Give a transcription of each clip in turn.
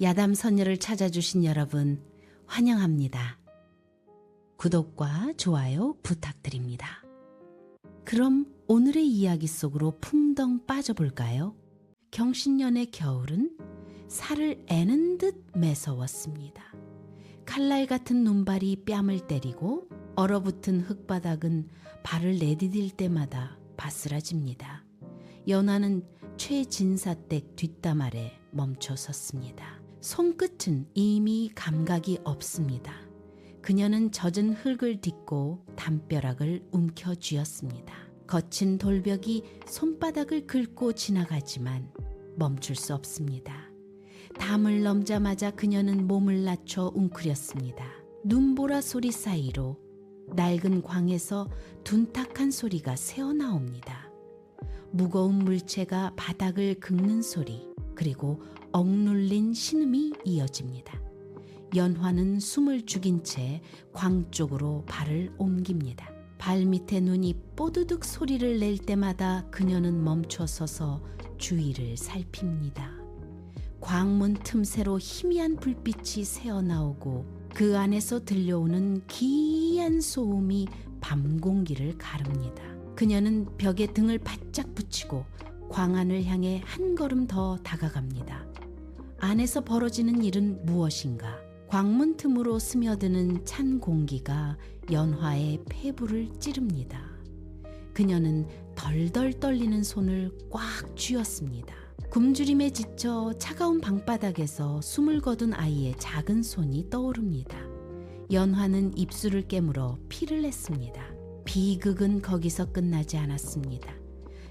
야담 선녀를 찾아주신 여러분 환영합니다. 구독과 좋아요 부탁드립니다. 그럼 오늘의 이야기 속으로 풍덩 빠져볼까요? 경신년의 겨울은 살을 애는 듯 매서웠습니다. 칼날 같은 눈발이 뺨을 때리고 얼어붙은 흙바닥은 발을 내디딜 때마다 바스라집니다. 연화는 최진사댁 뒷담 아래 멈춰 섰습니다. 손끝은 이미 감각이 없습니다. 그녀는 젖은 흙을 딛고 담벼락을 움켜쥐었습니다. 거친 돌벽이 손바닥을 긁고 지나가지만 멈출 수 없습니다. 담을 넘자마자 그녀는 몸을 낮춰 웅크렸습니다. 눈보라 소리 사이로 낡은 광에서 둔탁한 소리가 새어나옵니다. 무거운 물체가 바닥을 긁는 소리, 그리고 억눌린 신음이 이어집니다. 연화는 숨을 죽인 채 광 쪽으로 발을 옮깁니다. 발밑에 눈이 뽀드득 소리를 낼 때마다 그녀는 멈춰서서 주위를 살핍니다. 광문 틈새로 희미한 불빛이 새어나오고 그 안에서 들려오는 기이한 소음이 밤 공기를 가릅니다. 그녀는 벽에 등을 바짝 붙이고 광안을 향해 한 걸음 더 다가갑니다. 안에서 벌어지는 일은 무엇인가? 광문 틈으로 스며드는 찬 공기가 연화의 폐부를 찌릅니다. 그녀는 덜덜 떨리는 손을 꽉 쥐었습니다. 굶주림에 지쳐 차가운 방바닥에서 숨을 거둔 아이의 작은 손이 떠오릅니다. 연화는 입술을 깨물어 피를 냈습니다. 비극은 거기서 끝나지 않았습니다.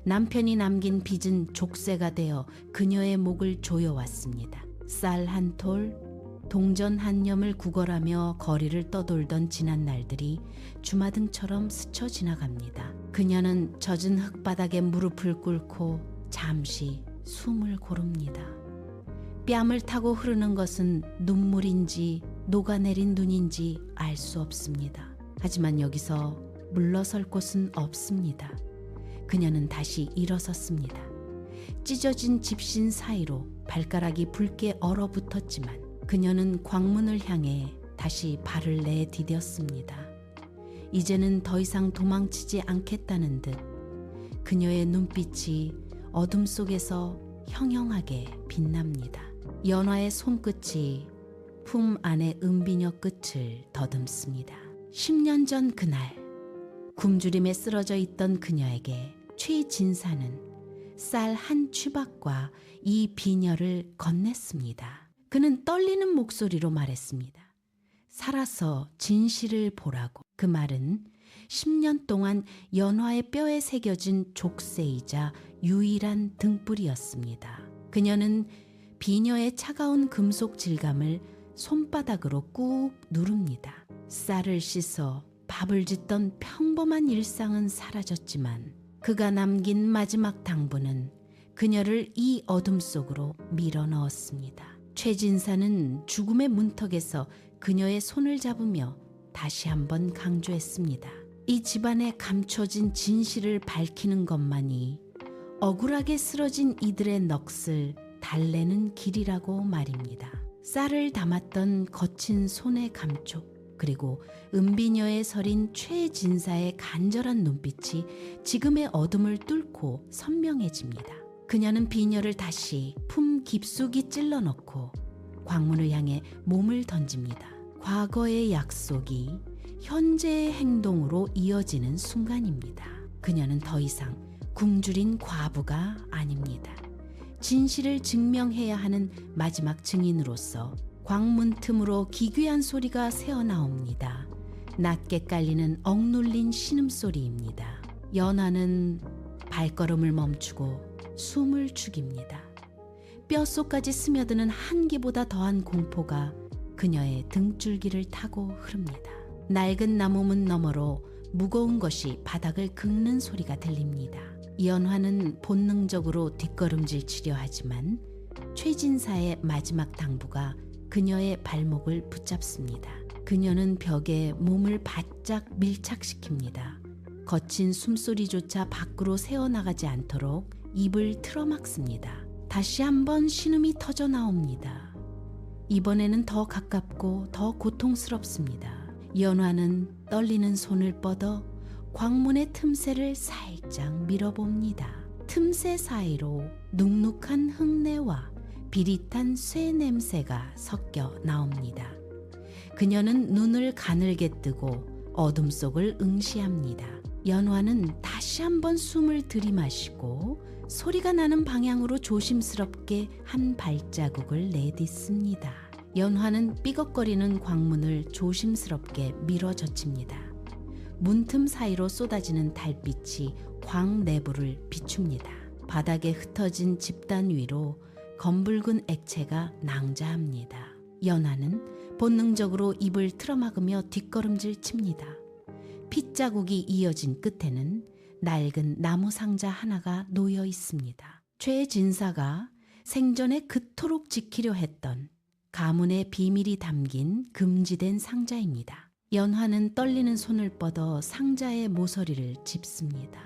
남편이 남긴 빚은 족쇄가 되어 그녀의 목을 조여왔습니다. 쌀 한 톨, 동전 한 념을 구걸하며 거리를 떠돌던 지난 날들이 주마등처럼 스쳐 지나갑니다. 그녀는 젖은 흙바닥에 무릎을 꿇고 잠시 숨을 고릅니다. 뺨을 타고 흐르는 것은 눈물인지 녹아내린 눈인지 알 수 없습니다. 하지만 여기서 물러설 곳은 없습니다. 그녀는 다시 일어섰습니다. 찢어진 집신 사이로 발가락이 붉게 얼어붙었지만 그녀는 광문을 향해 다시 발을 내디뎠습니다. 이제는 더 이상 도망치지 않겠다는 듯 그녀의 눈빛이 어둠 속에서 형형하게 빛납니다. 연화의 손끝이 품 안의 은비녀 끝을 더듬습니다. 10년 전 그날 굶주림에 쓰러져 있던 그녀에게 최진사는 쌀 한 취박과 이 비녀를 건넸습니다. 그는 떨리는 목소리로 말했습니다. 살아서 진실을 보라고. 그 말은 10년 동안 연화의 뼈에 새겨진 족쇄이자 유일한 등불이었습니다. 그녀는 비녀의 차가운 금속 질감을 손바닥으로 꾹 누릅니다. 쌀을 씻어 밥을 짓던 평범한 일상은 사라졌지만 그가 남긴 마지막 당부는 그녀를 이 어둠 속으로 밀어 넣었습니다. 최진사는 죽음의 문턱에서 그녀의 손을 잡으며 다시 한번 강조했습니다. 이 집안에 감춰진 진실을 밝히는 것만이 억울하게 쓰러진 이들의 넋을 달래는 길이라고 말입니다. 쌀을 담았던 거친 손의 감촉, 그리고 은비녀에 서린 최진사의 간절한 눈빛이 지금의 어둠을 뚫고 선명해집니다. 그녀는 비녀를 다시 품 깊숙이 찔러넣고 광문을 향해 몸을 던집니다. 과거의 약속이 현재의 행동으로 이어지는 순간입니다. 그녀는 더 이상 굶주린 과부가 아닙니다. 진실을 증명해야 하는 마지막 증인으로서 광문 틈으로 기괴한 소리가 새어나옵니다. 낮게 깔리는 억눌린 신음소리입니다. 연화는 발걸음을 멈추고 숨을 죽입니다. 뼛속까지 스며드는 한기보다 더한 공포가 그녀의 등줄기를 타고 흐릅니다. 낡은 나무문 너머로 무거운 것이 바닥을 긁는 소리가 들립니다. 연화는 본능적으로 뒷걸음질 치려 하지만 최진사의 마지막 당부가 그녀의 발목을 붙잡습니다. 그녀는 벽에 몸을 바짝 밀착시킵니다. 거친 숨소리조차 밖으로 새어나가지 않도록 입을 틀어막습니다. 다시 한번 신음이 터져 나옵니다. 이번에는 더 가깝고 더 고통스럽습니다. 연화는 떨리는 손을 뻗어 광문의 틈새를 살짝 밀어봅니다. 틈새 사이로 눅눅한 흙내와 비릿한 쇠 냄새가 섞여 나옵니다. 그녀는 눈을 가늘게 뜨고 어둠 속을 응시합니다. 연화는 다시 한번 숨을 들이마시고 소리가 나는 방향으로 조심스럽게 한 발자국을 내딛습니다. 연화는 삐걱거리는 광문을 조심스럽게 밀어젖힙니다. 문틈 사이로 쏟아지는 달빛이 광 내부를 비춥니다. 바닥에 흩어진 집단 위로 검붉은 액체가 낭자합니다. 연화는 본능적으로 입을 틀어막으며 뒷걸음질 칩니다. 핏자국이 이어진 끝에는 낡은 나무 상자 하나가 놓여 있습니다. 최진사가 생전에 그토록 지키려 했던 가문의 비밀이 담긴 금지된 상자입니다. 연화는 떨리는 손을 뻗어 상자의 모서리를 짚습니다.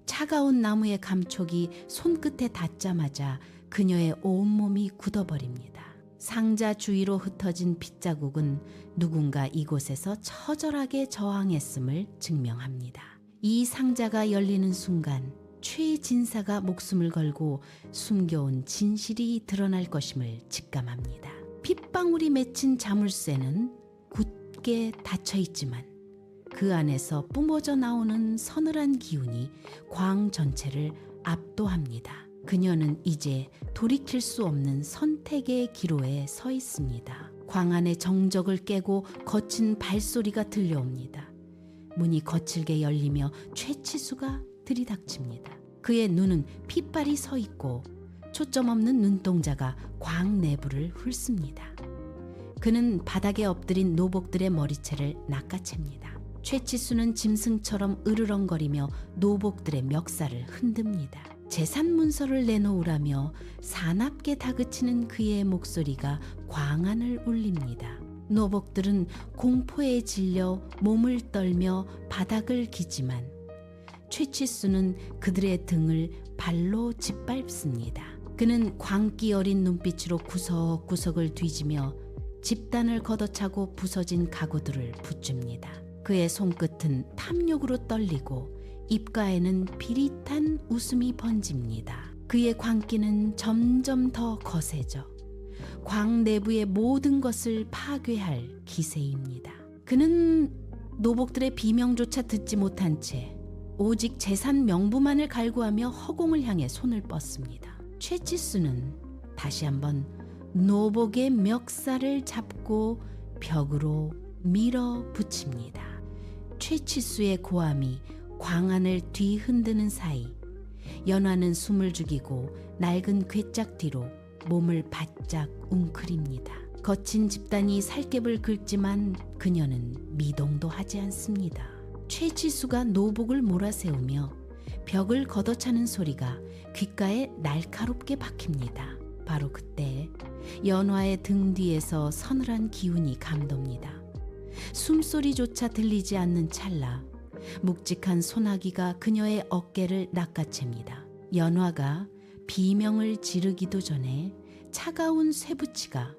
차가운 나무의 감촉이 손끝에 닿자마자 그녀의 온몸이 굳어버립니다. 상자 주위로 흩어진 핏자국은 누군가 이곳에서 처절하게 저항했음을 증명합니다. 이 상자가 열리는 순간 최진사가 목숨을 걸고 숨겨온 진실이 드러날 것임을 직감합니다. 핏방울이 맺힌 자물쇠는 굳게 닫혀있지만 그 안에서 뿜어져 나오는 서늘한 기운이 광 전체를 압도합니다. 그녀는 이제 돌이킬 수 없는 선택의 기로에 서 있습니다. 광 안의 정적을 깨고 거친 발소리가 들려옵니다. 문이 거칠게 열리며 최치수가 들이닥칩니다. 그의 눈은 핏발이 서 있고 초점 없는 눈동자가 광 내부를 훑습니다. 그는 바닥에 엎드린 노복들의 머리채를 낚아챕니다. 최치수는 짐승처럼 으르렁거리며 노복들의 멱살을 흔듭니다. 재산 문서를 내놓으라며 사납게 다그치는 그의 목소리가 광안을 울립니다. 노복들은 공포에 질려 몸을 떨며 바닥을 기지만 최치수는 그들의 등을 발로 짓밟습니다. 그는 광기 어린 눈빛으로 구석구석을 뒤지며 집단을 걷어차고 부서진 가구들을 붙줍니다. 그의 손끝은 탐욕으로 떨리고 입가에는 비릿한 웃음이 번집니다. 그의 광기는 점점 더 거세져 광 내부의 모든 것을 파괴할 기세입니다. 그는 노복들의 비명조차 듣지 못한 채 오직 재산 명부만을 갈구하며 허공을 향해 손을 뻗습니다. 최치수는 다시 한번 노복의 멱살을 잡고 벽으로 밀어붙입니다. 최치수의 고함이 광안을 뒤흔드는 사이 연화는 숨을 죽이고 낡은 괴짝 뒤로 몸을 바짝 웅크립니다. 거친 집단이 살갗을 긁지만 그녀는 미동도 하지 않습니다. 최치수가 노복을 몰아세우며 벽을 걷어차는 소리가 귓가에 날카롭게 박힙니다. 바로 그때 연화의 등 뒤에서 서늘한 기운이 감돕니다. 숨소리조차 들리지 않는 찰나 묵직한 소나기가 그녀의 어깨를 낚아챕니다. 연화가 비명을 지르기도 전에 차가운 쇠붙이가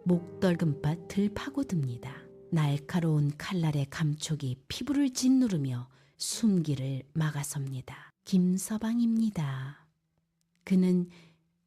목덜금밭을 파고듭니다. 날카로운 칼날의 감촉이 피부를 짓누르며 숨기를 막아섭니다. 김서방입니다. 그는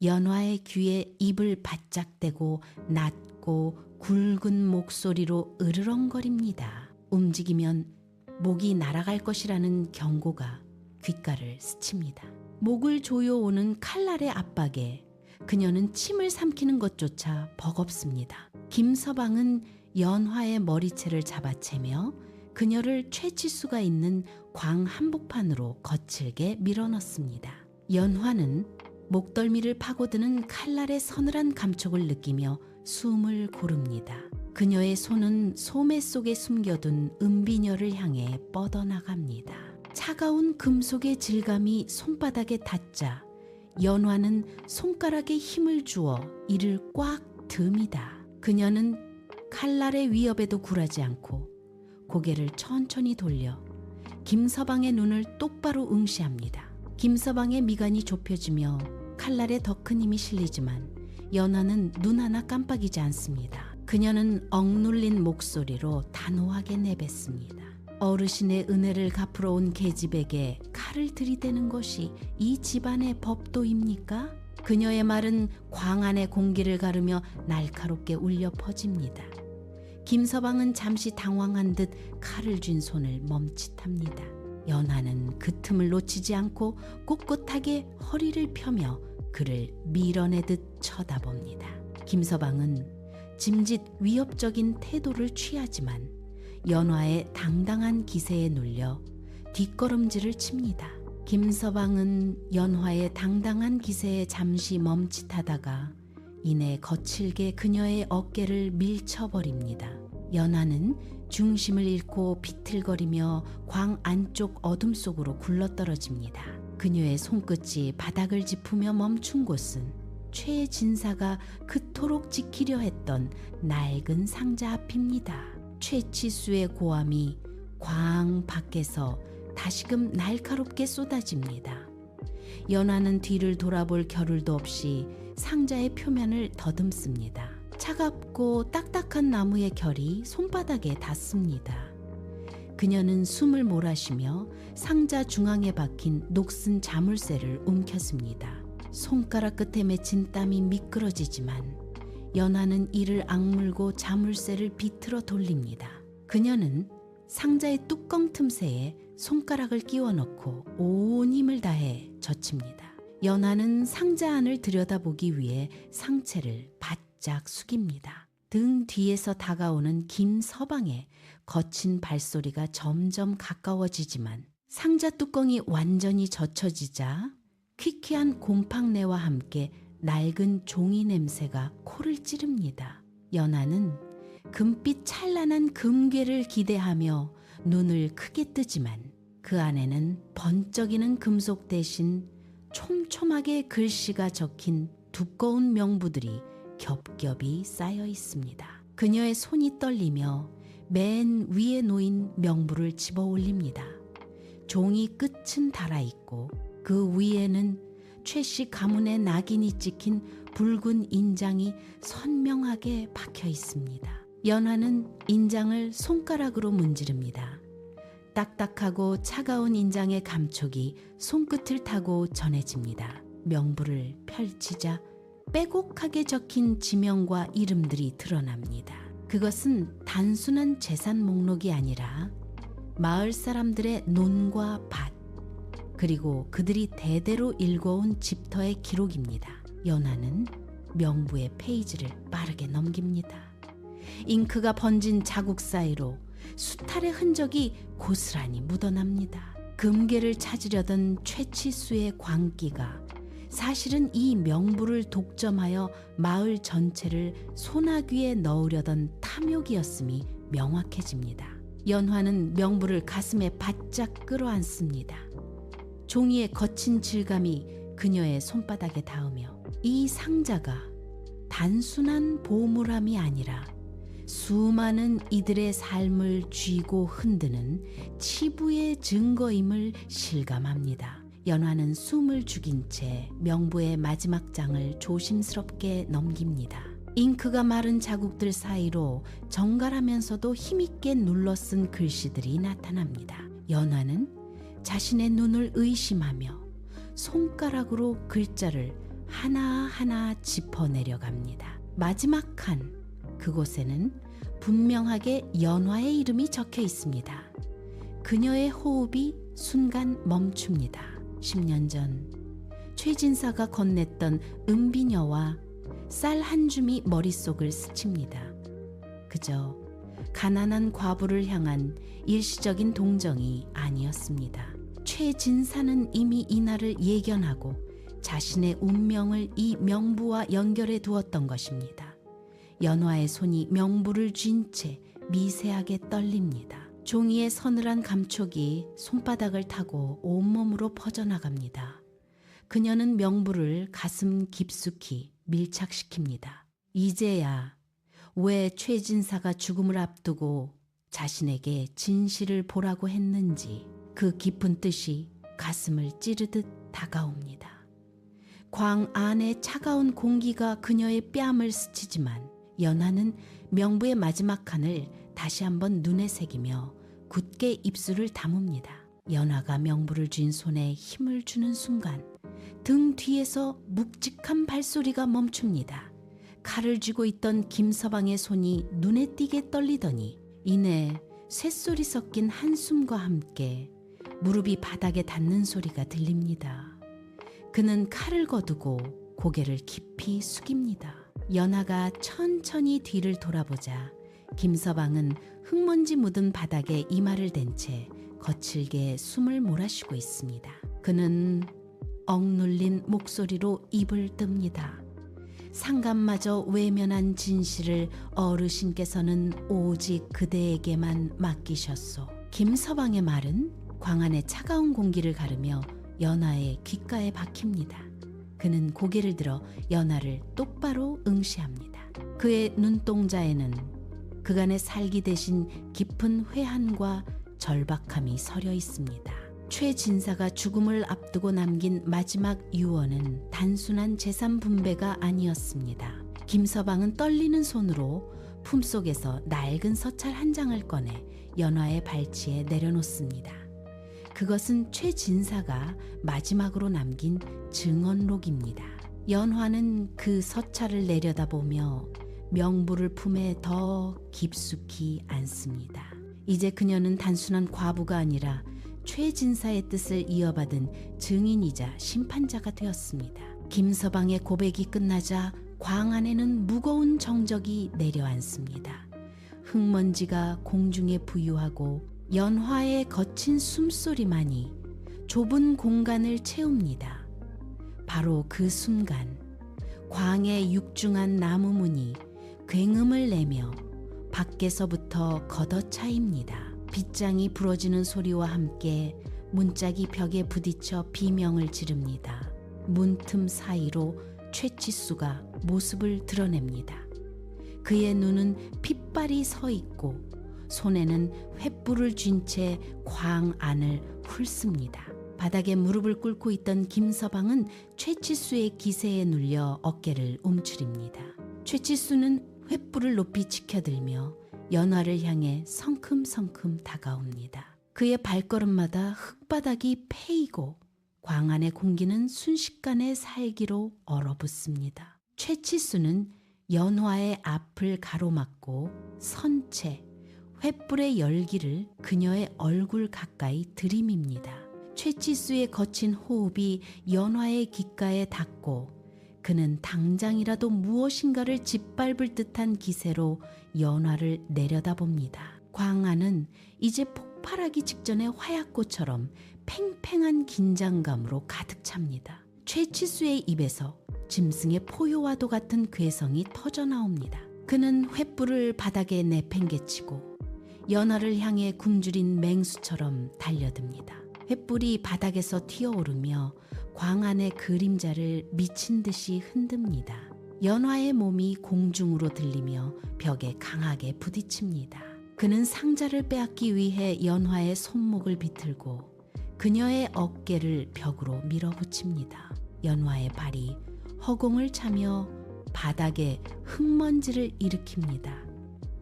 연화의 귀에 입을 바짝 대고 낮고 굵은 목소리로 으르렁거립니다. 움직이면 목이 날아갈 것이라는 경고가 귓가를 스칩니다. 목을 조여오는 칼날의 압박에 그녀는 침을 삼키는 것조차 버겁습니다. 김서방은 연화의 머리채를 잡아채며 그녀를 최치수가 있는 광 한복판으로 거칠게 밀어넣습니다. 연화는 목덜미를 파고드는 칼날의 서늘한 감촉을 느끼며 숨을 고릅니다. 그녀의 손은 소매 속에 숨겨둔 은비녀를 향해 뻗어나갑니다. 차가운 금속의 질감이 손바닥에 닿자 연화는 손가락에 힘을 주어 이를 꽉 듭니다. 그녀는 칼날의 위협에도 굴하지 않고 고개를 천천히 돌려 김서방의 눈을 똑바로 응시합니다. 김서방의 미간이 좁혀지며 칼날에 더 큰 힘이 실리지만 연화는 눈 하나 깜빡이지 않습니다. 그녀는 억눌린 목소리로 단호하게 내뱉습니다. 어르신의 은혜를 갚으러 온 계집에게 칼을 들이대는 것이 이 집안의 법도입니까? 그녀의 말은 광 안의 공기를 가르며 날카롭게 울려 퍼집니다. 김서방은 잠시 당황한 듯 칼을 쥔 손을 멈칫합니다. 연화는 그 틈을 놓치지 않고 꿋꿋하게 허리를 펴며 그를 밀어내듯 쳐다봅니다. 김서방은 짐짓 위협적인 태도를 취하지만 연화의 당당한 기세에 눌려 뒷걸음질을 칩니다. 김서방은 연화의 당당한 기세에 잠시 멈칫하다가 이내 거칠게 그녀의 어깨를 밀쳐버립니다. 연화는 중심을 잃고 비틀거리며 광 안쪽 어둠 속으로 굴러떨어집니다. 그녀의 손끝이 바닥을 짚으며 멈춘 곳은 최진사가 그토록 지키려 했던 낡은 상자 앞입니다. 최치수의 고함이 광 밖에서 다시금 날카롭게 쏟아집니다. 연화는 뒤를 돌아볼 겨를도 없이 상자의 표면을 더듬습니다. 차갑고 딱딱한 나무의 결이 손바닥에 닿습니다. 그녀는 숨을 몰아쉬며 상자 중앙에 박힌 녹슨 자물쇠를 움켰습니다. 손가락 끝에 맺힌 땀이 미끄러지지만 연화는 이를 악물고 자물쇠를 비틀어 돌립니다. 그녀는 상자의 뚜껑 틈새에 손가락을 끼워 넣고 온 힘을 다해 젖힙니다. 연화는 상자 안을 들여다보기 위해 상체를 바짝 숙입니다. 등 뒤에서 다가오는 김서방의 거친 발소리가 점점 가까워지지만 상자 뚜껑이 완전히 젖혀지자 퀴퀴한 곰팡내와 함께 낡은 종이 냄새가 코를 찌릅니다. 연화는 금빛 찬란한 금괴를 기대하며 눈을 크게 뜨지만 그 안에는 번쩍이는 금속 대신 촘촘하게 글씨가 적힌 두꺼운 명부들이 겹겹이 쌓여 있습니다. 그녀의 손이 떨리며 맨 위에 놓인 명부를 집어 올립니다. 종이 끝은 달아있고 그 위에는 최씨 가문의 낙인이 찍힌 붉은 인장이 선명하게 박혀 있습니다. 연화는 인장을 손가락으로 문지릅니다. 딱딱하고 차가운 인장의 감촉이 손끝을 타고 전해집니다. 명부를 펼치자 빼곡하게 적힌 지명과 이름들이 드러납니다. 그것은 단순한 재산 목록이 아니라 마을 사람들의 논과 밭, 그리고 그들이 대대로 읽어온 집터의 기록입니다. 연화는 명부의 페이지를 빠르게 넘깁니다. 잉크가 번진 자국 사이로 수탈의 흔적이 고스란히 묻어납니다. 금괴를 찾으려던 최치수의 광기가 사실은 이 명부를 독점하여 마을 전체를 소나귀에 넣으려던 탐욕이었음이 명확해집니다. 연화는 명부를 가슴에 바짝 끌어안습니다. 종이의 거친 질감이 그녀의 손바닥에 닿으며 이 상자가 단순한 보물함이 아니라 수많은 이들의 삶을 쥐고 흔드는 치부의 증거임을 실감합니다. 연화는 숨을 죽인 채 명부의 마지막 장을 조심스럽게 넘깁니다. 잉크가 마른 자국들 사이로 정갈하면서도 힘있게 눌러쓴 글씨들이 나타납니다. 연화는 자신의 눈을 의심하며 손가락으로 글자를 하나하나 짚어내려갑니다. 마지막 칸, 그곳에는 분명하게 연화의 이름이 적혀 있습니다. 그녀의 호흡이 순간 멈춥니다. 10년 전 최진사가 건넸던 은비녀와 쌀 한 줌이 머릿속을 스칩니다. 그저 가난한 과부를 향한 일시적인 동정이 아니었습니다. 최진사는 이미 이날을 예견하고 자신의 운명을 이 명부와 연결해 두었던 것입니다. 연화의 손이 명부를 쥔 채 미세하게 떨립니다. 종이의 서늘한 감촉이 손바닥을 타고 온몸으로 퍼져나갑니다. 그녀는 명부를 가슴 깊숙이 밀착시킵니다. 이제야 왜 최진사가 죽음을 앞두고 자신에게 진실을 보라고 했는지 그 깊은 뜻이 가슴을 찌르듯 다가옵니다. 광 안에 차가운 공기가 그녀의 뺨을 스치지만 연화는 명부의 마지막 칸을 다시 한번 눈에 새기며 굳게 입술을 다뭅니다. 연화가 명부를 쥔 손에 힘을 주는 순간 등 뒤에서 묵직한 발소리가 멈춥니다. 칼을 쥐고 있던 김서방의 손이 눈에 띄게 떨리더니 이내 쇳소리 섞인 한숨과 함께 무릎이 바닥에 닿는 소리가 들립니다. 그는 칼을 거두고 고개를 깊이 숙입니다. 연화가 천천히 뒤를 돌아보자 김서방은 흙먼지 묻은 바닥에 이마를 댄 채 거칠게 숨을 몰아쉬고 있습니다. 그는 억눌린 목소리로 입을 뜹니다. 상감마저 외면한 진실을 어르신께서는 오직 그대에게만 맡기셨소. 김서방의 말은 광안의 차가운 공기를 가르며 연화의 귓가에 박힙니다. 그는 고개를 들어 연화를 똑바로 응시합니다. 그의 눈동자에는 그간의 살기 대신 깊은 회한과 절박함이 서려 있습니다. 최 진사가 죽음을 앞두고 남긴 마지막 유언은 단순한 재산 분배가 아니었습니다. 김서방은 떨리는 손으로 품속에서 낡은 서찰 한 장을 꺼내 연화의 발치에 내려놓습니다. 그것은 최 진사가 마지막으로 남긴 증언록입니다. 연화는 그 서찰을 내려다보며 명부를 품에 더 깊숙이 안습니다. 이제 그녀는 단순한 과부가 아니라 최 진사의 뜻을 이어받은 증인이자 심판자가 되었습니다. 김서방의 고백이 끝나자 광안에는 무거운 정적이 내려앉습니다. 흙먼지가 공중에 부유하고 연화의 거친 숨소리만이 좁은 공간을 채웁니다. 바로 그 순간 광의 육중한 나무 문이 굉음을 내며 밖에서부터 걷어차입니다. 빗장이 부러지는 소리와 함께 문짝이 벽에 부딪혀 비명을 지릅니다. 문틈 사이로 최치수가 모습을 드러냅니다. 그의 눈은 핏발이 서 있고 손에는 횃불을 쥔 채 광 안을 훑습니다. 바닥에 무릎을 꿇고 있던 김서방은 최치수의 기세에 눌려 어깨를 움츠립니다. 최치수는 횃불을 높이 치켜들며 연화를 향해 성큼성큼 다가옵니다. 그의 발걸음마다 흙바닥이 패이고 광 안의 공기는 순식간에 살기로 얼어붙습니다. 최치수는 연화의 앞을 가로막고 선 채 횃불의 열기를 그녀의 얼굴 가까이 들이밉니다. 최치수의 거친 호흡이 연화의 귓가에 닿고 그는 당장이라도 무엇인가를 짓밟을 듯한 기세로 연화를 내려다봅니다. 광안은 이제 폭발하기 직전의 화약고처럼 팽팽한 긴장감으로 가득 찹니다. 최치수의 입에서 짐승의 포효와도 같은 괴성이 터져나옵니다. 그는 횃불을 바닥에 내팽개치고 연화를 향해 굶주린 맹수처럼 달려듭니다. 횃불이 바닥에서 튀어오르며 광안의 그림자를 미친 듯이 흔듭니다. 연화의 몸이 공중으로 들리며 벽에 강하게 부딪힙니다. 그는 상자를 빼앗기 위해 연화의 손목을 비틀고 그녀의 어깨를 벽으로 밀어붙입니다. 연화의 발이 허공을 차며 바닥에 흙먼지를 일으킵니다.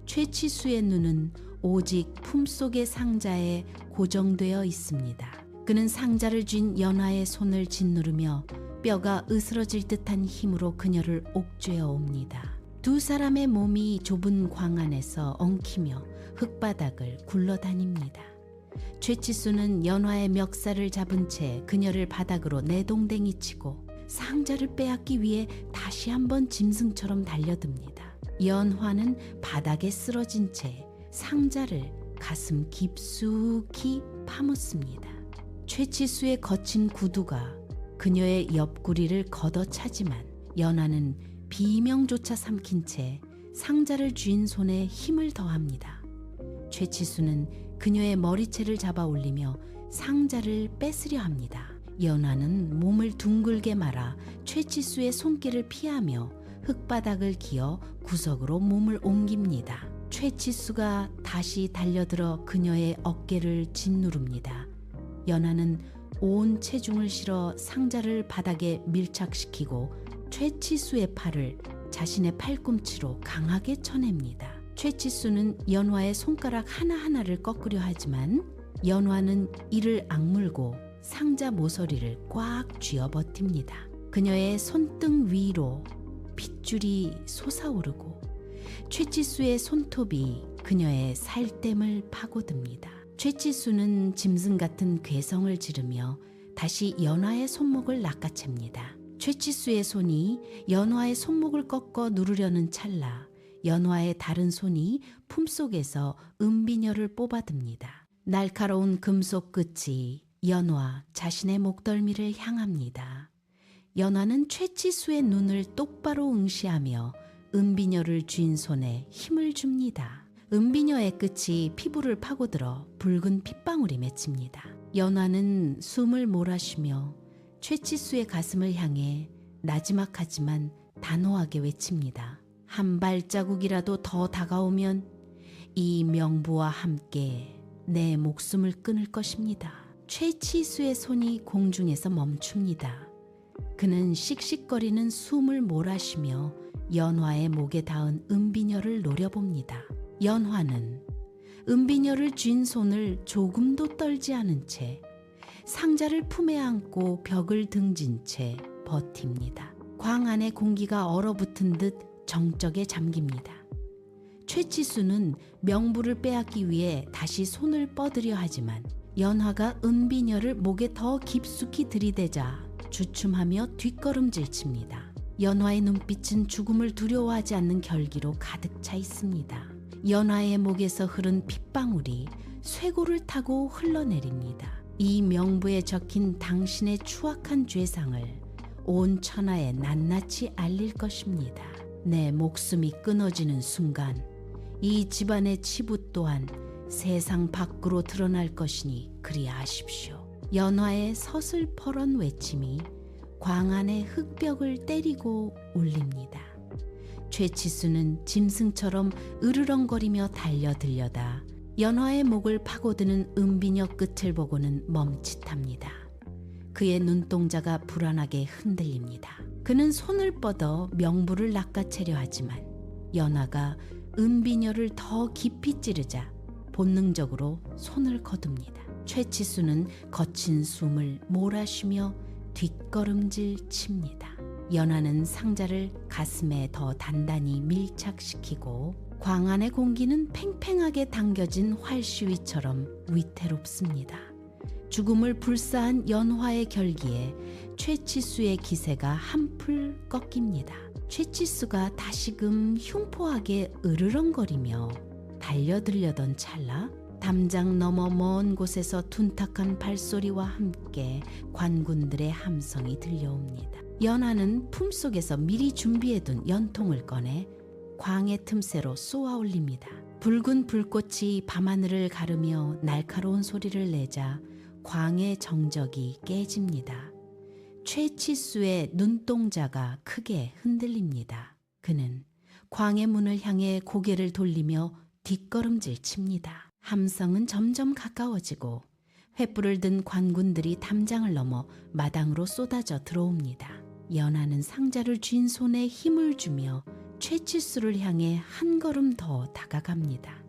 최치수의 눈은 오직 품속의 상자에 고정되어 있습니다. 그는 상자를 쥔 연화의 손을 짓누르며 뼈가 으스러질 듯한 힘으로 그녀를 옥죄어 옵니다. 두 사람의 몸이 좁은 광 안에서 엉키며 흙바닥을 굴러다닙니다. 최치수는 연화의 멱살을 잡은 채 그녀를 바닥으로 내동댕이치고 상자를 빼앗기 위해 다시 한번 짐승처럼 달려듭니다. 연화는 바닥에 쓰러진 채 상자를 가슴 깊숙이 파묻습니다. 최치수의 거친 구두가 그녀의 옆구리를 걷어차지만 연화는 비명조차 삼킨 채 상자를 쥔 손에 힘을 더합니다. 최치수는 그녀의 머리채를 잡아 올리며 상자를 뺏으려 합니다. 연화는 몸을 둥글게 말아 최치수의 손길을 피하며 흙바닥을 기어 구석으로 몸을 옮깁니다. 최치수가 다시 달려들어 그녀의 어깨를 짓누릅니다. 연화는 온 체중을 실어 상자를 바닥에 밀착시키고 최치수의 팔을 자신의 팔꿈치로 강하게 쳐냅니다. 최치수는 연화의 손가락 하나하나를 꺾으려 하지만 연화는 이를 악물고 상자 모서리를 꽉 쥐어 버팁니다. 그녀의 손등 위로 핏줄이 솟아오르고 최치수의 손톱이 그녀의 살댐을 파고듭니다. 최치수는 짐승 같은 괴성을 지르며 다시 연화의 손목을 낚아챕니다. 최치수의 손이 연화의 손목을 꺾어 누르려는 찰나 연화의 다른 손이 품속에서 은비녀를 뽑아듭니다. 날카로운 금속 끝이 연화 자신의 목덜미를 향합니다. 연화는 최치수의 눈을 똑바로 응시하며 은비녀를 쥔 손에 힘을 줍니다. 은비녀의 끝이 피부를 파고들어 붉은 핏방울이 맺힙니다. 연화는 숨을 몰아쉬며 최치수의 가슴을 향해 나지막하지만 단호하게 외칩니다. 한 발자국이라도 더 다가오면 이 명부와 함께 내 목숨을 끊을 것입니다. 최치수의 손이 공중에서 멈춥니다. 그는 씩씩거리는 숨을 몰아쉬며 연화의 목에 닿은 은비녀를 노려봅니다. 연화는 은비녀를 쥔 손을 조금도 떨지 않은 채 상자를 품에 안고 벽을 등진 채 버팁니다. 광 안의 공기가 얼어붙은 듯 정적에 잠깁니다. 최치수는 명부를 빼앗기 위해 다시 손을 뻗으려 하지만 연화가 은비녀를 목에 더 깊숙이 들이대자 주춤하며 뒷걸음질 칩니다. 연화의 눈빛은 죽음을 두려워하지 않는 결기로 가득 차 있습니다. 연화의 목에서 흐른 핏방울이 쇄골을 타고 흘러내립니다. 이 명부에 적힌 당신의 추악한 죄상을 온 천하에 낱낱이 알릴 것입니다. 내 목숨이 끊어지는 순간 이 집안의 치부 또한 세상 밖으로 드러날 것이니 그리 아십시오. 연화의 서슬퍼런 외침이 광안의 흙벽을 때리고 울립니다. 최치수는 짐승처럼 으르렁거리며 달려들려다 연화의 목을 파고드는 은비녀 끝을 보고는 멈칫합니다. 그의 눈동자가 불안하게 흔들립니다. 그는 손을 뻗어 명부를 낚아채려 하지만 연화가 은비녀를 더 깊이 찌르자 본능적으로 손을 거둡니다. 최치수는 거친 숨을 몰아쉬며 뒷걸음질 칩니다. 연화는 상자를 가슴에 더 단단히 밀착시키고 광안의 공기는 팽팽하게 당겨진 활시위처럼 위태롭습니다. 죽음을 불사한 연화의 결기에 최치수의 기세가 한풀 꺾입니다. 최치수가 다시금 흉포하게 으르렁거리며 달려들려던 찰나 담장 너머 먼 곳에서 둔탁한 발소리와 함께 관군들의 함성이 들려옵니다. 연화는 품속에서 미리 준비해둔 연통을 꺼내 광의 틈새로 쏘아 올립니다. 붉은 불꽃이 밤하늘을 가르며 날카로운 소리를 내자 광의 정적이 깨집니다. 최치수의 눈동자가 크게 흔들립니다. 그는 광의 문을 향해 고개를 돌리며 뒷걸음질 칩니다. 함성은 점점 가까워지고 횃불을 든 관군들이 담장을 넘어 마당으로 쏟아져 들어옵니다. 연화는 상자를 쥔 손에 힘을 주며 최치수를 향해 한 걸음 더 다가갑니다.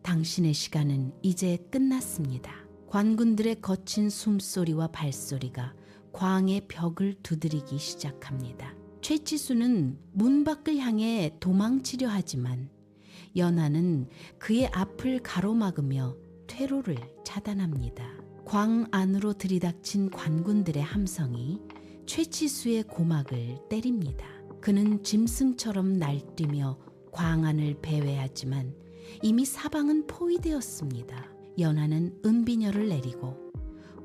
당신의 시간은 이제 끝났습니다. 관군들의 거친 숨소리와 발소리가 광의 벽을 두드리기 시작합니다. 최치수는 문 밖을 향해 도망치려 하지만 연화는 그의 앞을 가로막으며 퇴로를 차단합니다. 광 안으로 들이닥친 관군들의 함성이 최치수의 고막을 때립니다. 그는 짐승처럼 날뛰며 광안을 배회하지만 이미 사방은 포위되었습니다. 연화는 은비녀를 내리고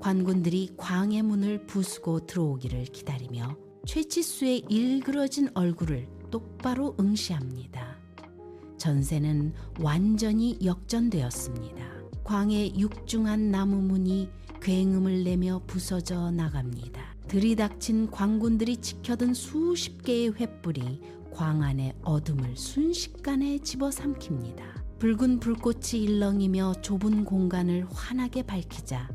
관군들이 광의 문을 부수고 들어오기를 기다리며 최치수의 일그러진 얼굴을 똑바로 응시합니다. 전세는 완전히 역전되었습니다. 광의 육중한 나무 문이 굉음을 내며 부서져 나갑니다. 들이닥친 광군들이 지켜든 수십 개의 횃불이 광 안의 어둠을 순식간에 집어삼킵니다. 붉은 불꽃이 일렁이며 좁은 공간을 환하게 밝히자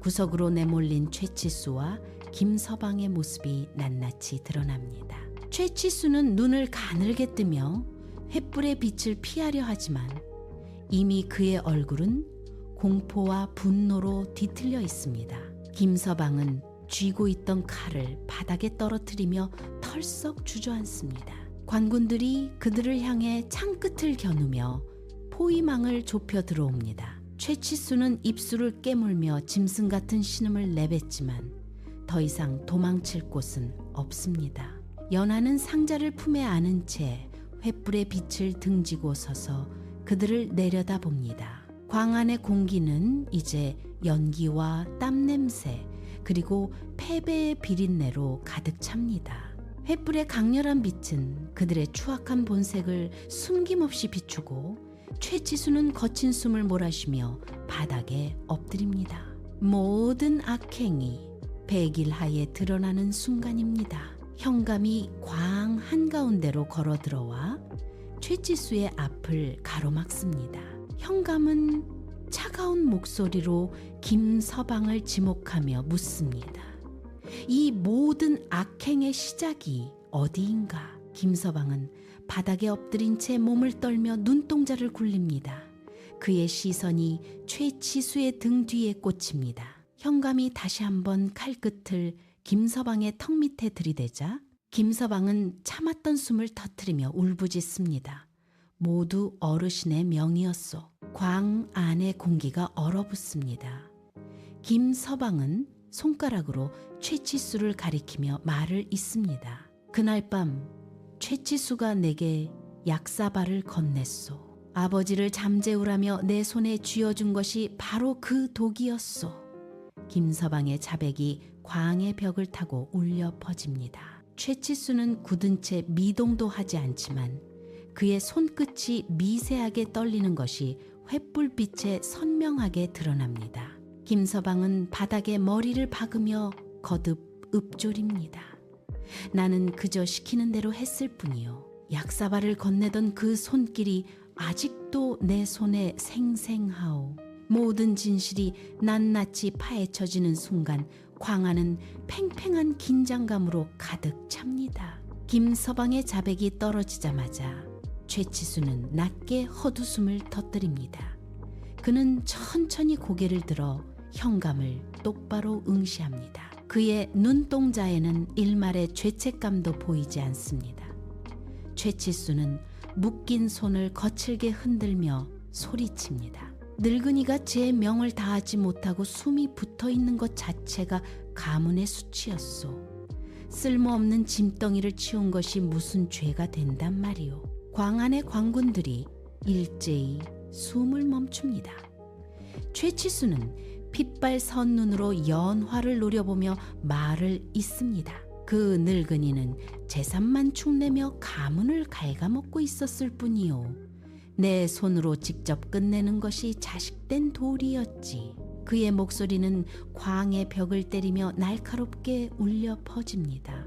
구석으로 내몰린 최치수와 김서방의 모습이 낱낱이 드러납니다. 최치수는 눈을 가늘게 뜨며 횃불의 빛을 피하려 하지만 이미 그의 얼굴은 공포와 분노로 뒤틀려 있습니다. 김서방은 쥐고 있던 칼을 바닥에 떨어뜨리며 털썩 주저앉습니다. 관군들이 그들을 향해 창끝을 겨누며 포위망을 좁혀 들어옵니다. 최치수는 입술을 깨물며 짐승 같은 신음을 내뱉지만 더 이상 도망칠 곳은 없습니다. 연하는 상자를 품에 안은 채 횃불의 빛을 등지고 서서 그들을 내려다봅니다. 광 안의 공기는 이제 연기와 땀냄새 그리고 패배의 비린내로 가득 찹니다. 횃불의 강렬한 빛은 그들의 추악한 본색을 숨김없이 비추고 최치수는 거친 숨을 몰아쉬며 바닥에 엎드립니다. 모든 악행이 백일하에 드러나는 순간입니다. 현감이 광 한가운데로 걸어 들어와 최치수의 앞을 가로막습니다. 현감은 차가운 목소리로 김서방을 지목하며 묻습니다. 이 모든 악행의 시작이 어디인가? 김서방은 바닥에 엎드린 채 몸을 떨며 눈동자를 굴립니다. 그의 시선이 최치수의 등 뒤에 꽂힙니다. 현감이 다시 한번 칼끝을 김서방의 턱 밑에 들이대자 김서방은 참았던 숨을 터뜨리며 울부짖습니다. 모두 어르신의 명이었소. 광 안의 공기가 얼어붙습니다. 김서방은 손가락으로 최치수를 가리키며 말을 잇습니다. 그날 밤 최치수가 내게 약사발을 건넸소. 아버지를 잠재우라며 내 손에 쥐어준 것이 바로 그 독이었소. 김서방의 자백이 광의 벽을 타고 울려 퍼집니다. 최치수는 굳은 채 미동도 하지 않지만 그의 손끝이 미세하게 떨리는 것이 횃불빛에 선명하게 드러납니다. 김서방은 바닥에 머리를 박으며 거듭 읊조립니다. 나는 그저 시키는 대로 했을 뿐이요. 약사발을 건네던 그 손길이 아직도 내 손에 생생하오. 모든 진실이 낱낱이 파헤쳐지는 순간 광하는 팽팽한 긴장감으로 가득 찹니다. 김서방의 자백이 떨어지자마자 최치수는 낮게 헛웃음을 터뜨립니다. 그는 천천히 고개를 들어 현감을 똑바로 응시합니다. 그의 눈동자에는 일말의 죄책감도 보이지 않습니다. 최치수는 묶인 손을 거칠게 흔들며 소리칩니다. 늙은이가 제 명을 다하지 못하고 숨이 붙어있는 것 자체가 가문의 수치였소. 쓸모없는 짐덩이를 치운 것이 무슨 죄가 된단 말이오. 광안의 관군들이 일제히 숨을 멈춥니다. 최치수는 핏발 선 눈으로 연화를 노려보며 말을 잇습니다. 그 늙은이는 재산만 축내며 가문을 갉아먹고 있었을 뿐이요. 내 손으로 직접 끝내는 것이 자식된 도리였지. 그의 목소리는 광의 벽을 때리며 날카롭게 울려 퍼집니다.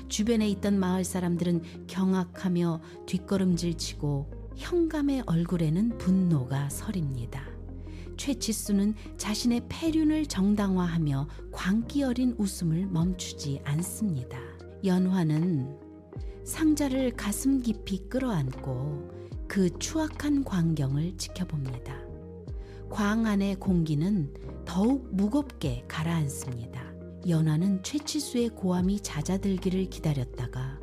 주변에 있던 마을 사람들은 경악하며 뒷걸음질치고 현감의 얼굴에는 분노가 서립니다. 최치수는 자신의 패륜을 정당화하며 광기 어린 웃음을 멈추지 않습니다. 연화는 상자를 가슴 깊이 끌어안고 그 추악한 광경을 지켜봅니다. 광 안의 공기는 더욱 무겁게 가라앉습니다. 연화는 최치수의 고함이 잦아들기를 기다렸다가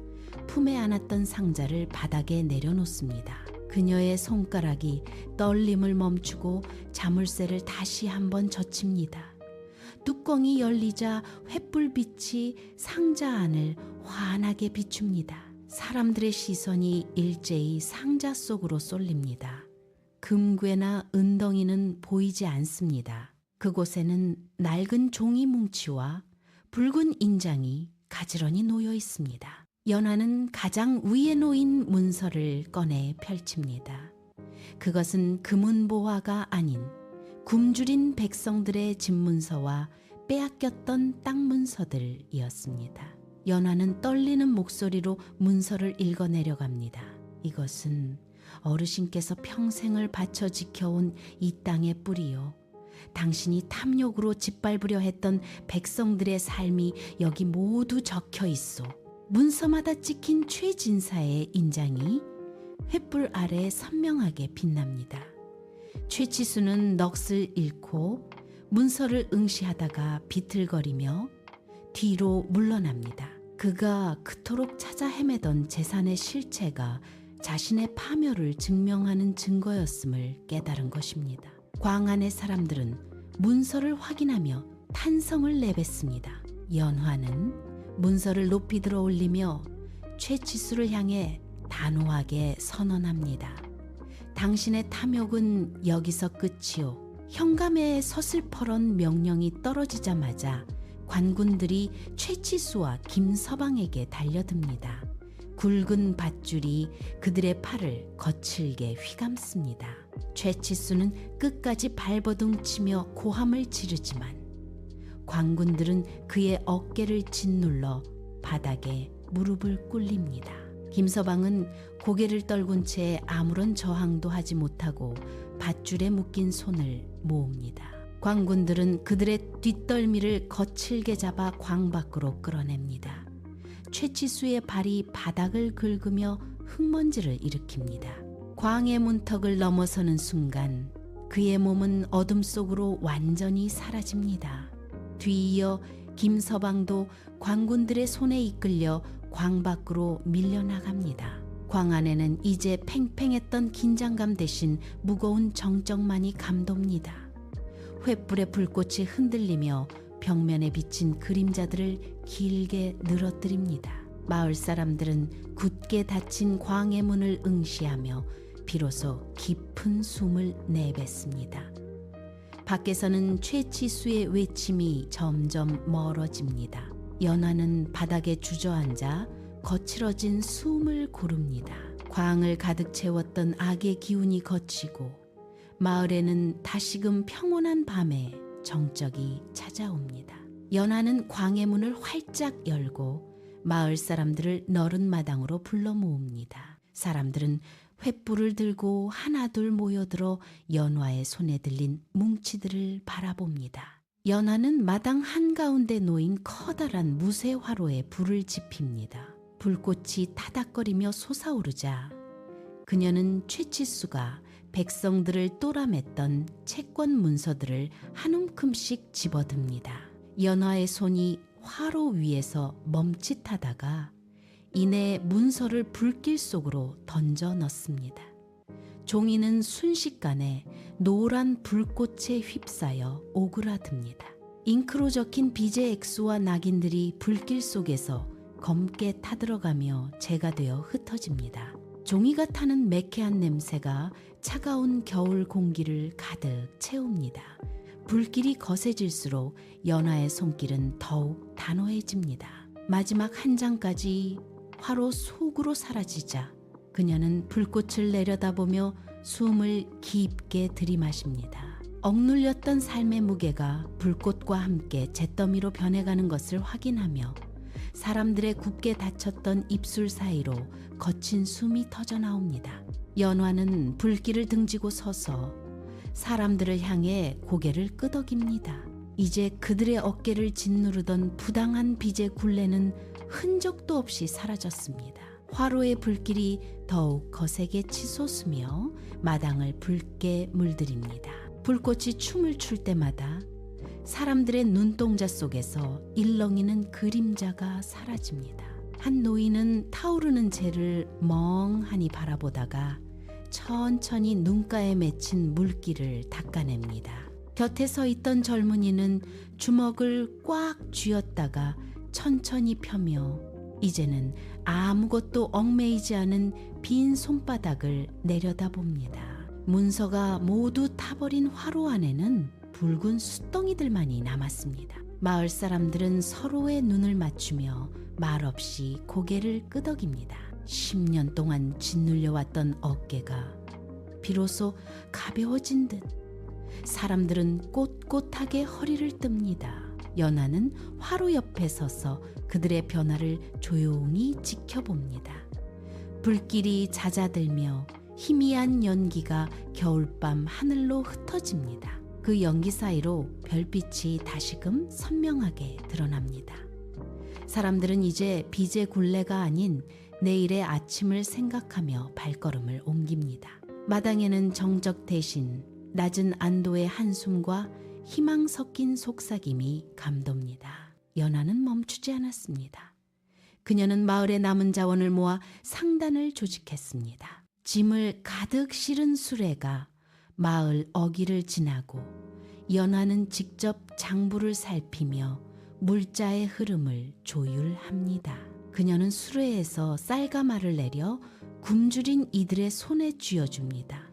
품에 안았던 상자를 바닥에 내려놓습니다. 그녀의 손가락이 떨림을 멈추고 자물쇠를 다시 한번 젖힙니다. 뚜껑이 열리자 횃불빛이 상자 안을 환하게 비춥니다. 사람들의 시선이 일제히 상자 속으로 쏠립니다. 금괴나 은덩이는 보이지 않습니다. 그곳에는 낡은 종이 뭉치와 붉은 인장이 가지런히 놓여 있습니다. 연화는 가장 위에 놓인 문서를 꺼내 펼칩니다. 그것은 금은보화가 아닌 굶주린 백성들의 집문서와 빼앗겼던 땅 문서들이었습니다. 연화는 떨리는 목소리로 문서를 읽어 내려갑니다. 이것은 어르신께서 평생을 바쳐 지켜온 이 땅의 뿌리요. 당신이 탐욕으로 짓밟으려 했던 백성들의 삶이 여기 모두 적혀 있소. 문서마다 찍힌 최진사의 인장이 횃불 아래 선명하게 빛납니다. 최치수는 넋을 잃고 문서를 응시하다가 비틀거리며 뒤로 물러납니다. 그가 그토록 찾아 헤매던 재산의 실체가 자신의 파멸을 증명하는 증거였음을 깨달은 것입니다. 광안의 사람들은 문서를 확인하며 탄성을 내뱉습니다. 연화는 문서를 높이 들어 올리며 최치수를 향해 단호하게 선언합니다. 당신의 탐욕은 여기서 끝이요. 현감의 서슬퍼런 명령이 떨어지자마자 관군들이 최치수와 김서방에게 달려듭니다. 굵은 밧줄이 그들의 팔을 거칠게 휘감습니다. 최치수는 끝까지 발버둥치며 고함을 지르지만 관군들은 그의 어깨를 짓눌러 바닥에 무릎을 꿇립니다. 김서방은 고개를 떨군 채 아무런 저항도 하지 못하고 밧줄에 묶인 손을 모읍니다. 관군들은 그들의 뒷덜미를 거칠게 잡아 광 밖으로 끌어냅니다. 최치수의 발이 바닥을 긁으며 흙먼지를 일으킵니다. 광의 문턱을 넘어서는 순간 그의 몸은 어둠 속으로 완전히 사라집니다. 뒤이어 김서방도 관군들의 손에 이끌려 광 밖으로 밀려나갑니다. 광 안에는 이제 팽팽했던 긴장감 대신 무거운 정적만이 감돕니다. 횃불의 불꽃이 흔들리며 벽면에 비친 그림자들을 길게 늘어뜨립니다. 마을 사람들은 굳게 닫힌 광의 문을 응시하며 비로소 깊은 숨을 내뱉습니다. 밖에서는 최치수의 외침이 점점 멀어집니다. 연화는 바닥에 주저앉아 거칠어진 숨을 고릅니다. 광을 가득 채웠던 악의 기운이 거치고 마을에는 다시금 평온한 밤에 정적이 찾아옵니다. 연화는 광의 문을 활짝 열고 마을 사람들을 너른 마당으로 불러 모읍니다. 사람들은 횃불을 들고 하나둘 모여들어 연화의 손에 들린 뭉치들을 바라봅니다. 연화는 마당 한가운데 놓인 커다란 무쇠 화로에 불을 지핍니다. 불꽃이 타닥거리며 솟아오르자 그녀는 최치수가 백성들을 또람했던 채권 문서들을 한 움큼씩 집어듭니다. 연화의 손이 화로 위에서 멈칫하다가 이내 문서를 불길 속으로 던져 넣습니다. 종이는 순식간에 노란 불꽃에 휩싸여 오그라듭니다. 잉크로 적힌 비제 액수와 낙인들이 불길 속에서 검게 타들어가며 재가 되어 흩어집니다. 종이가 타는 매캐한 냄새가 차가운 겨울 공기를 가득 채웁니다. 불길이 거세질수록 연화의 손길은 더욱 단호해집니다. 마지막 한 장까지 화로 속으로 사라지자 그녀는 불꽃을 내려다보며 숨을 깊게 들이마십니다. 억눌렸던 삶의 무게가 불꽃과 함께 잿더미로 변해가는 것을 확인하며 사람들의 굳게 닫혔던 입술 사이로 거친 숨이 터져나옵니다. 연화는 불길을 등지고 서서 사람들을 향해 고개를 끄덕입니다. 이제 그들의 어깨를 짓누르던 부당한 빚의 굴레는 흔적도 없이 사라졌습니다. 화로의 불길이 더욱 거세게 치솟으며 마당을 붉게 물들입니다. 불꽃이 춤을 출 때마다 사람들의 눈동자 속에서 일렁이는 그림자가 사라집니다. 한 노인은 타오르는 재를 멍하니 바라보다가 천천히 눈가에 맺힌 물기를 닦아냅니다. 곁에 서 있던 젊은이는 주먹을 꽉 쥐었다가 천천히 펴며 이제는 아무것도 얽매이지 않은 빈 손바닥을 내려다봅니다. 문서가 모두 타버린 화로 안에는 붉은 숫덩이들만이 남았습니다. 마을 사람들은 서로의 눈을 맞추며 말없이 고개를 끄덕입니다. 10년 동안 짓눌려왔던 어깨가 비로소 가벼워진 듯 사람들은 꼿꼿하게 허리를 뜹니다. 연화는 화로 옆에 서서 그들의 변화를 조용히 지켜봅니다. 불길이 잦아들며 희미한 연기가 겨울밤 하늘로 흩어집니다. 그 연기 사이로 별빛이 다시금 선명하게 드러납니다. 사람들은 이제 비제 굴레가 아닌 내일의 아침을 생각하며 발걸음을 옮깁니다. 마당에는 정적 대신 낮은 안도의 한숨과 희망 섞인 속삭임이 감돕니다. 연화는 멈추지 않았습니다. 그녀는 마을의 남은 자원을 모아 상단을 조직했습니다. 짐을 가득 실은 수레가 마을 어귀를 지나고 연화는 직접 장부를 살피며 물자의 흐름을 조율합니다. 그녀는 수레에서 쌀가마를 내려 굶주린 이들의 손에 쥐어줍니다.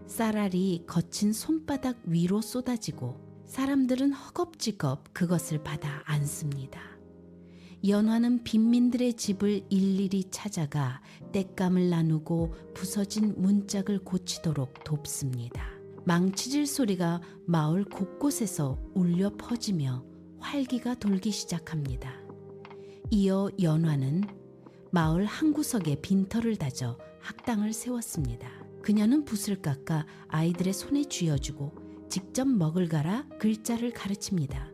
쌀알이 거친 손바닥 위로 쏟아지고 사람들은 허겁지겁 그것을 받아 안습니다. 연화는 빈민들의 집을 일일이 찾아가 땔감을 나누고 부서진 문짝을 고치도록 돕습니다. 망치질 소리가 마을 곳곳에서 울려 퍼지며 활기가 돌기 시작합니다. 이어 연화는 마을 한 구석에 빈터를 다져 학당을 세웠습니다. 그녀는 붓을 깎아 아이들의 손에 쥐어주고 직접 먹을 갈아 글자를 가르칩니다.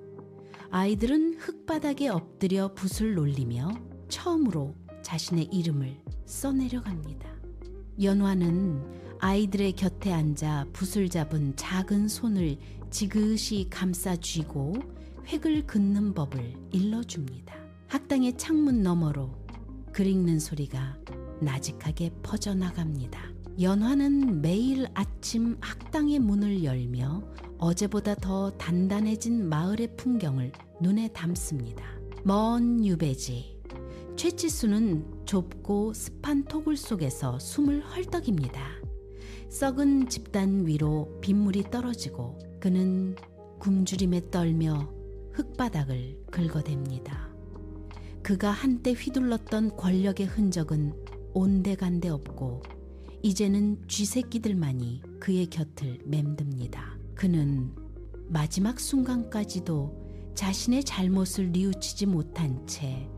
아이들은 흙바닥에 엎드려 붓을 놀리며 처음으로 자신의 이름을 써내려갑니다. 연화는 아이들의 곁에 앉아 붓을 잡은 작은 손을 지그시 감싸 쥐고 획을 긋는 법을 일러줍니다. 학당의 창문 너머로 글 읽는 소리가 나직하게 퍼져나갑니다. 연화는 매일 아침 학당의 문을 열며 어제보다 더 단단해진 마을의 풍경을 눈에 담습니다. 먼 유배지. 최치수는 좁고 습한 토굴 속에서 숨을 헐떡입니다. 썩은 집단 위로 빗물이 떨어지고 그는 굶주림에 떨며 흙바닥을 긁어댑니다. 그가 한때 휘둘렀던 권력의 흔적은 온데간데 없고 이제는 쥐새끼들만이 그의 곁을 맴듭니다. 그는 마지막 순간까지도 자신의 잘못을 뉘우치지 못한 채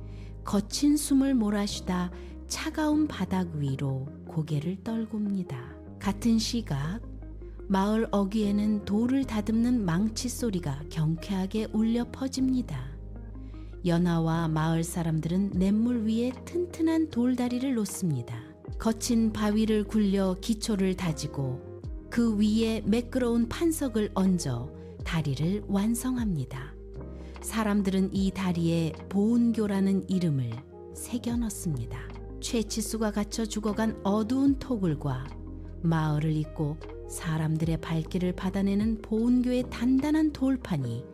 거친 숨을 몰아쉬다 차가운 바닥 위로 고개를 떨굽니다. 같은 시각 마을 어귀에는 돌을 다듬는 망치 소리가 경쾌하게 울려 퍼집니다. 연화와 마을 사람들은 냇물 위에 튼튼한 돌다리를 놓습니다. 거친 바위를 굴려 기초를 다지고 그 위에 매끄러운 판석을 얹어 다리를 완성합니다. 사람들은 이 다리에 보은교라는 이름을 새겨 넣습니다. 최치수가 갇혀 죽어간 어두운 토굴과 마을을 잇고 사람들의 발길을 받아내는 보은교의 단단한 돌판이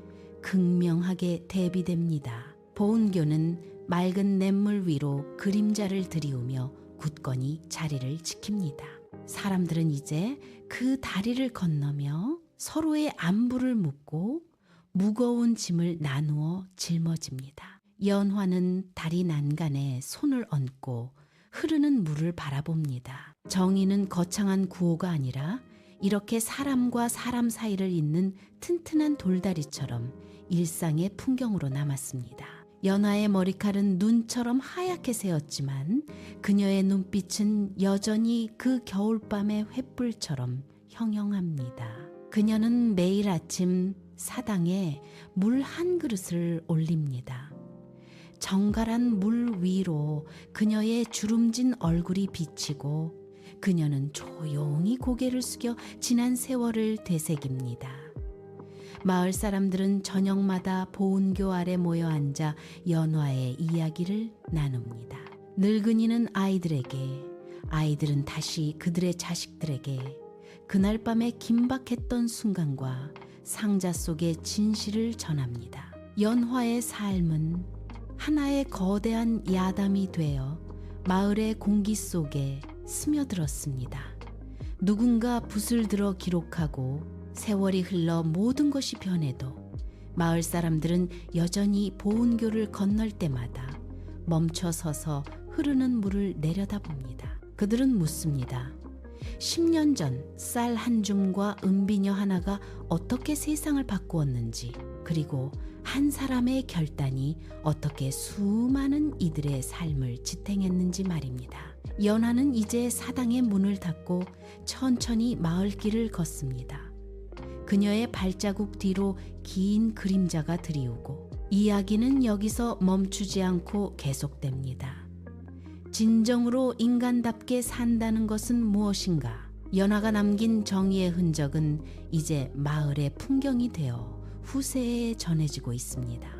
극명하게 대비됩니다. 보은교는 맑은 냇물 위로 그림자를 들이우며 굳건히 자리를 지킵니다. 사람들은 이제 그 다리를 건너며 서로의 안부를 묻고 무거운 짐을 나누어 짊어집니다. 연화는 다리 난간에 손을 얹고 흐르는 물을 바라봅니다. 정의는 거창한 구호가 아니라 이렇게 사람과 사람 사이를 잇는 튼튼한 돌다리처럼 일상의 풍경으로 남았습니다. 연화의 머리칼은 눈처럼 하얗게 새었지만 그녀의 눈빛은 여전히 그 겨울밤의 횃불처럼 형형합니다. 그녀는 매일 아침 사당에 물 한 그릇을 올립니다. 정갈한 물 위로 그녀의 주름진 얼굴이 비치고 그녀는 조용히 고개를 숙여 지난 세월을 되새깁니다. 마을 사람들은 저녁마다 보은교 아래 모여 앉아 연화의 이야기를 나눕니다. 늙은이는 아이들에게, 아이들은 다시 그들의 자식들에게 그날 밤에 긴박했던 순간과 상자 속의 진실을 전합니다. 연화의 삶은 하나의 거대한 야담이 되어 마을의 공기 속에 스며들었습니다. 누군가 붓을 들어 기록하고 세월이 흘러 모든 것이 변해도 마을 사람들은 여전히 보은교를 건널 때마다 멈춰 서서 흐르는 물을 내려다봅니다. 그들은 묻습니다. 10년 전 쌀 한 줌과 은비녀 하나가 어떻게 세상을 바꾸었는지, 그리고 한 사람의 결단이 어떻게 수많은 이들의 삶을 지탱했는지 말입니다. 연화는 이제 사당의 문을 닫고 천천히 마을길을 걷습니다. 그녀의 발자국 뒤로 긴 그림자가 드리우고 이야기는 여기서 멈추지 않고 계속됩니다. 진정으로 인간답게 산다는 것은 무엇인가? 연화가 남긴 정의의 흔적은 이제 마을의 풍경이 되어 후세에 전해지고 있습니다.